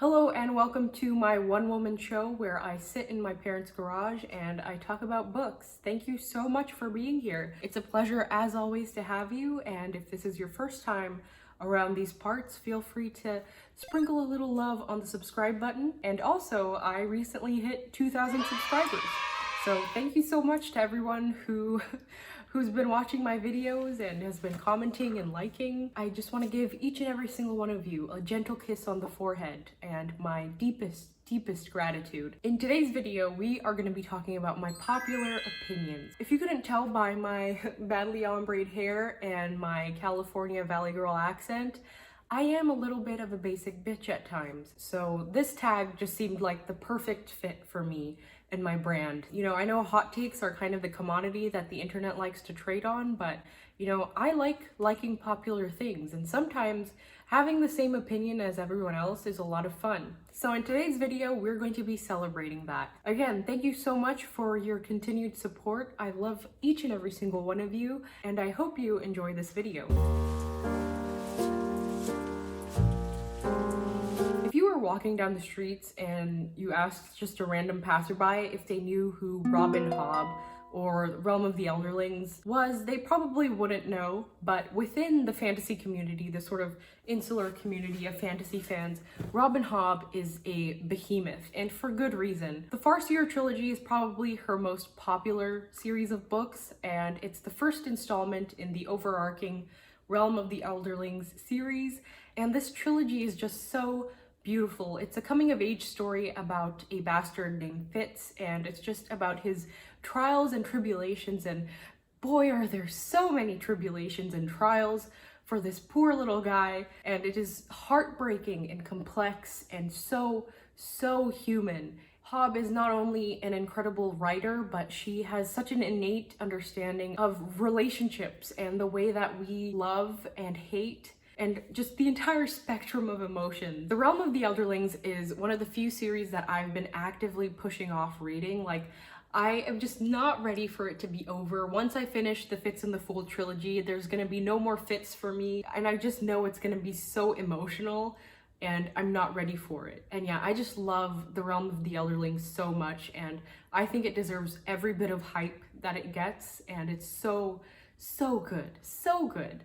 Hello and welcome to my one-woman show where I sit in my parents' garage and I talk about books. Thank you so much for being here. It's a pleasure as always to have you, and if this is your first time around these parts, feel free to sprinkle a little love on the subscribe button. And also, I recently hit 2,000 subscribers. So thank you so much to everyone who's been watching my videos and has been commenting and liking. I just want to give each and every single one of you a gentle kiss on the forehead and my deepest gratitude. In today's video, we are going to be talking about my popular opinions. If you couldn't tell by my badly ombreed hair and my California Valley Girl accent, I am a little bit of a basic bitch at times. So this tag just seemed like the perfect fit for me and my brand. You know, I know hot takes are kind of the commodity that the internet likes to trade on, but you know, I like liking popular things, and sometimes having the same opinion as everyone else is a lot of fun. So in today's video, we're going to be celebrating that. Again, thank you so much for your continued support. I love each and every single one of you, and I hope you enjoy this video. If you were walking down the streets and you asked just a random passerby if they knew who Robin Hobb or Realm of the Elderlings was, they probably wouldn't know. But within the fantasy community, the sort of insular community of fantasy fans, Robin Hobb is a behemoth, and for good reason. The Farseer Trilogy is probably her most popular series of books, and it's the first installment in the overarching Realm of the Elderlings series, and this trilogy is just so beautiful. It's a coming-of-age story about a bastard named Fitz, and it's just about his trials and tribulations, and boy, are there so many tribulations and trials for this poor little guy, and it is heartbreaking and complex and so human. Hobb is not only an incredible writer, but she has such an innate understanding of relationships and the way that we love and hate, and just the entire spectrum of emotions. The Realm of the Elderlings is one of the few series that I've been actively pushing off reading. Like, I am just not ready for it to be over. Once I finish the Fitz and the Fool trilogy, there's gonna be no more Fitz for me, and I just know it's gonna be so emotional, and I'm not ready for it. And yeah, I just love the Realm of the Elderlings so much, and I think it deserves every bit of hype that it gets, and it's so good, so good.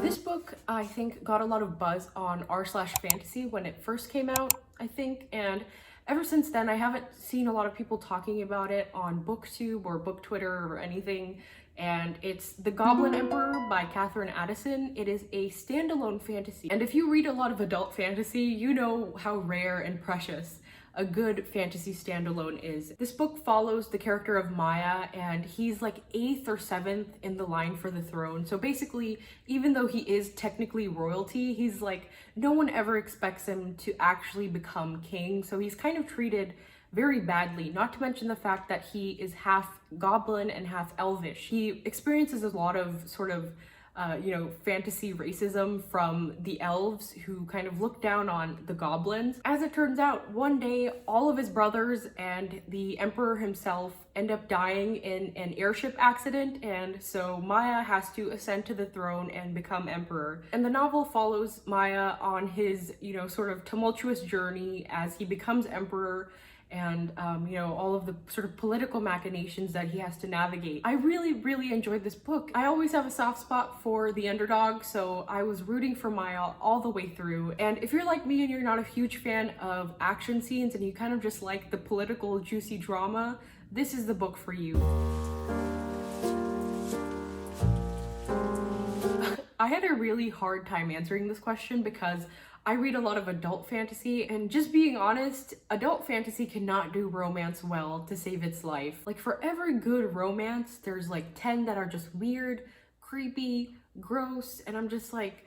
This book, I think, got a lot of buzz on r/fantasy when it first came out, I think, and ever since then I haven't seen a lot of people talking about it on BookTube or Book Twitter or anything, and it's The Goblin Emperor by Catherine Addison. It is a standalone fantasy, and if you read a lot of adult fantasy, you know how rare and precious a good fantasy standalone is. This book follows the character of Maya, and he's like 8th or 7th in the line for the throne. So basically, even though he is technically royalty, he's like, no one ever expects him to actually become king. So he's kind of treated very badly, not to mention the fact that he is half goblin and half elvish. He experiences a lot of sort of fantasy racism from the elves, who kind of look down on the goblins. As it turns out, one day all of his brothers and the emperor himself end up dying in an airship accident, and so Maya has to ascend to the throne and become emperor. And the novel follows Maya on his, sort of tumultuous journey as he becomes emperor, and all of the sort of political machinations that he has to navigate. I really enjoyed this book. I always have a soft spot for the underdog, so I was rooting for Maya all the way through. And if you're like me and you're not a huge fan of action scenes and you kind of just like the political juicy drama, this is the book for you. I had a really hard time answering this question because I read a lot of adult fantasy, and just being honest, adult fantasy cannot do romance well to save its life. Like, for every good romance, there's like 10 that are just weird, creepy, gross, and I'm just like,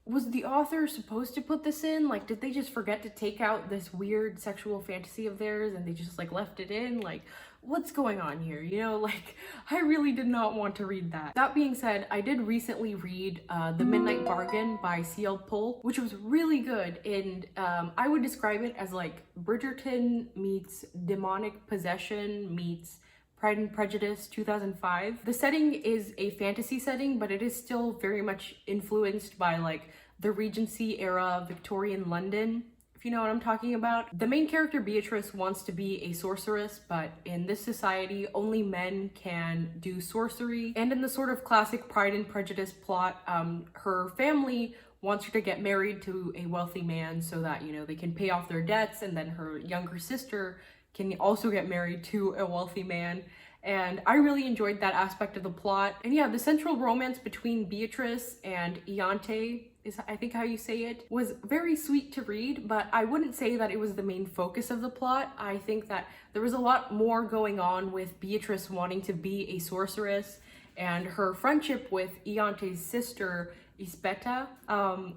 was the author supposed to put this in? Like, did they just forget to take out this weird sexual fantasy of theirs and they just like left it in? Like, what's going on here? Like, I really did not want to read that. That being said, I did recently read The Midnight Bargain by C.L. Polk, which was really good, and I would describe it as like Bridgerton meets demonic possession meets Pride and Prejudice 2005. The setting is a fantasy setting, but it is still very much influenced by like the Regency era Victorian London, if you know what I'm talking about. The main character Beatrice wants to be a sorceress, but in this society only men can do sorcery. And in the sort of classic Pride and Prejudice plot, her family wants her to get married to a wealthy man so that, you know, they can pay off their debts, and then her younger sister can also get married to a wealthy man. And I really enjoyed that aspect of the plot. And yeah, the central romance between Beatrice and Iante, is I think how you say it, was very sweet to read, but I wouldn't say that it was the main focus of the plot. I think that there was a lot more going on with Beatrice wanting to be a sorceress, and her friendship with Iante's sister, Ispeta,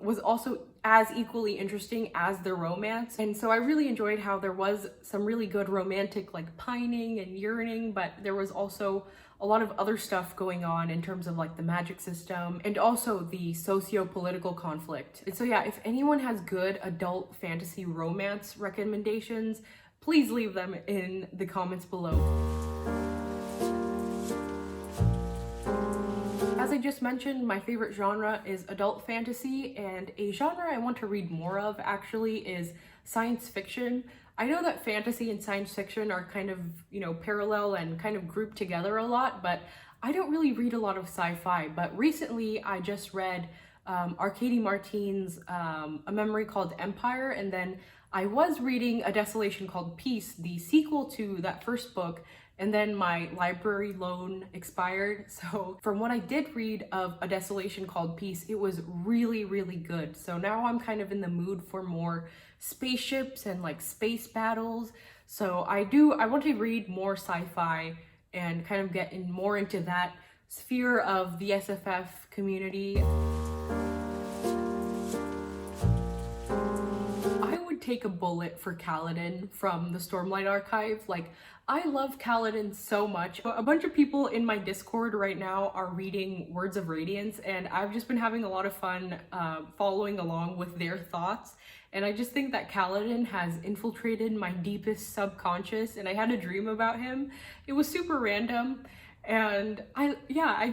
was also as equally interesting as the romance. And so I really enjoyed how there was some really good romantic like pining and yearning, but there was also a lot of other stuff going on in terms of like the magic system and also the socio-political conflict. And so yeah, if anyone has good adult fantasy romance recommendations, please leave them in the comments below. As I just mentioned, my favorite genre is adult fantasy, and a genre I want to read more of actually is science fiction. I know that fantasy and science fiction are kind of, you know, parallel and kind of grouped together a lot, but I don't really read a lot of sci-fi. But recently I just read Arkady Martine's A Memory Called Empire, and then I was reading A Desolation Called Peace, the sequel to that first book, and then my library loan expired. So from what I did read of A Desolation Called Peace, it was really, really good. So now I'm kind of in the mood for more spaceships and like space battles. So I want to read more sci-fi and kind of get more into that sphere of the SFF community. I would take a bullet for Kaladin from the Stormlight Archive. Like, I love Kaladin so much. A bunch of people in my Discord right now are reading Words of Radiance, and I've just been having a lot of fun following along with their thoughts. And I just think that Kaladin has infiltrated my deepest subconscious, and I had a dream about him. It was super random, and I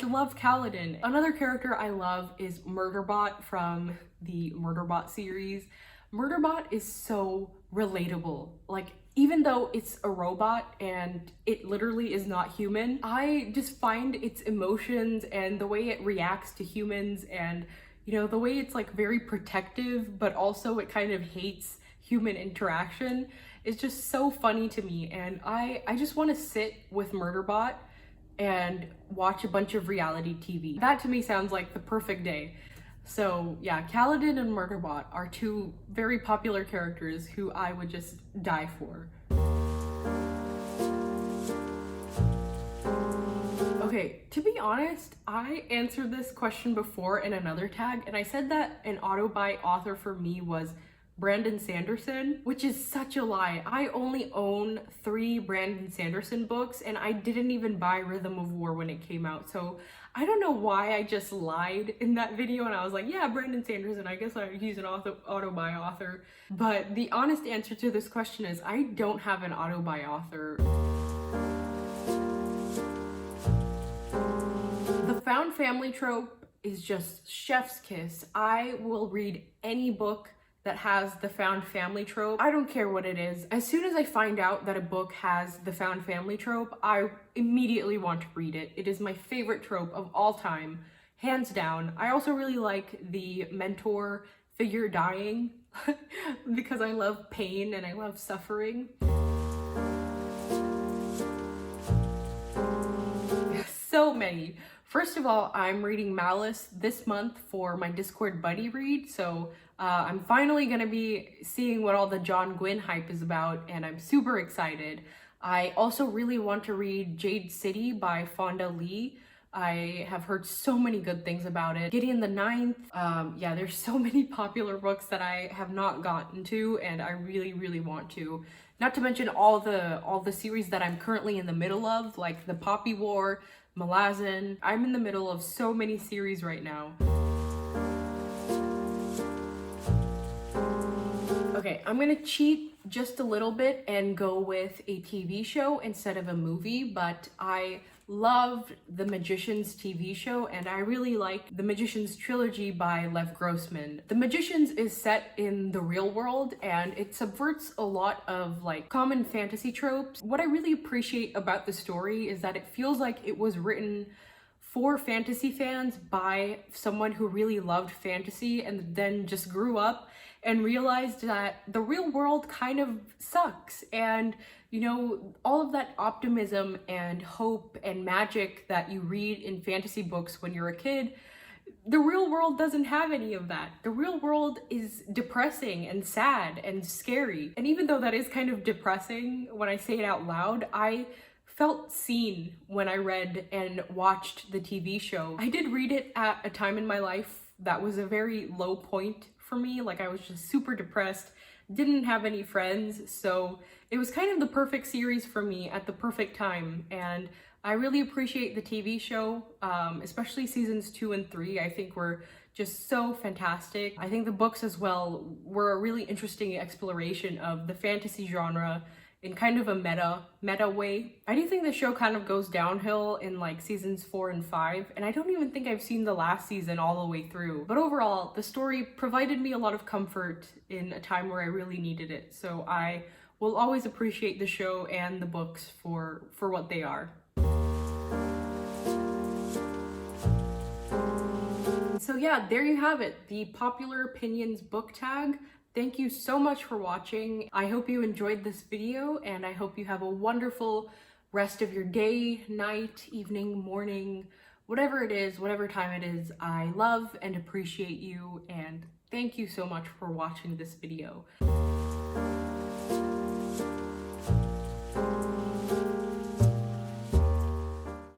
love Kaladin. Another character I love is Murderbot from the Murderbot series. Murderbot is so relatable. Like, even though it's a robot and it literally is not human, I just find its emotions and the way it reacts to humans, and you know, the way it's like very protective, but also it kind of hates human interaction, is just so funny to me. And I just want to sit with Murderbot and watch a bunch of reality TV. That to me sounds like the perfect day. So yeah, Kaladin and Murderbot are two very popular characters who I would just die for. Okay, to be honest, I answered this question before in another tag, and I said that an auto-buy author for me was Brandon Sanderson, which is such a lie. I only own 3 Brandon Sanderson books, and I didn't even buy Rhythm of War when it came out. So I don't know why I just lied in that video, and I was like, yeah, Brandon Sanderson, I guess he's an auto-buy author. But the honest answer to this question is I don't have an auto-buy author. The found family trope is just chef's kiss. I will read any book that has the found family trope. I don't care what it is. As soon as I find out that a book has the found family trope, I immediately want to read it. It is my favorite trope of all time, hands down. I also really like the mentor figure dying because I love pain and I love suffering. So many. First of all, I'm reading Malice this month for my Discord buddy read, so I'm finally gonna be seeing what all the John Gwynne hype is about, and I'm super excited. I also really want to read Jade City by Fonda Lee. I have heard so many good things about it. Gideon the Ninth. Yeah, there's so many popular books that I have not gotten to, and I really, really want to. Not to mention all the series that I'm currently in the middle of, like the Poppy War, Malazan. I'm in the middle of so many series right now. Okay, I'm gonna cheat just a little bit and go with a TV show instead of a movie, but I loved The Magicians TV show, and I really like The Magicians Trilogy by Lev Grossman. The Magicians is set in the real world, and it subverts a lot of like common fantasy tropes. What I really appreciate about the story is that it feels like it was written for fantasy fans by someone who really loved fantasy and then just grew up and realized that the real world kind of sucks. And, you know, all of that optimism and hope and magic that you read in fantasy books when you're a kid, the real world doesn't have any of that. The real world is depressing and sad and scary. And even though that is kind of depressing when I say it out loud, I felt seen when I read and watched the TV show. I did read it at a time in my life that was a very low point for me. Like, I was just super depressed, didn't have any friends, so it was kind of the perfect series for me at the perfect time. And I really appreciate the TV show, especially seasons 2 and 3. I think were just so fantastic. I think the books as well were a really interesting exploration of the fantasy genre in kind of a meta way. I do think the show kind of goes downhill in like seasons 4 and 5, and I don't even think I've seen the last season all the way through. But overall, the story provided me a lot of comfort in a time where I really needed it. So I will always appreciate the show and the books for what they are. So yeah, there you have it, the Popular Opinions book tag. Thank you so much for watching. I hope you enjoyed this video, and I hope you have a wonderful rest of your day, night, evening, morning, whatever it is, whatever time it is. I love and appreciate you, and thank you so much for watching this video.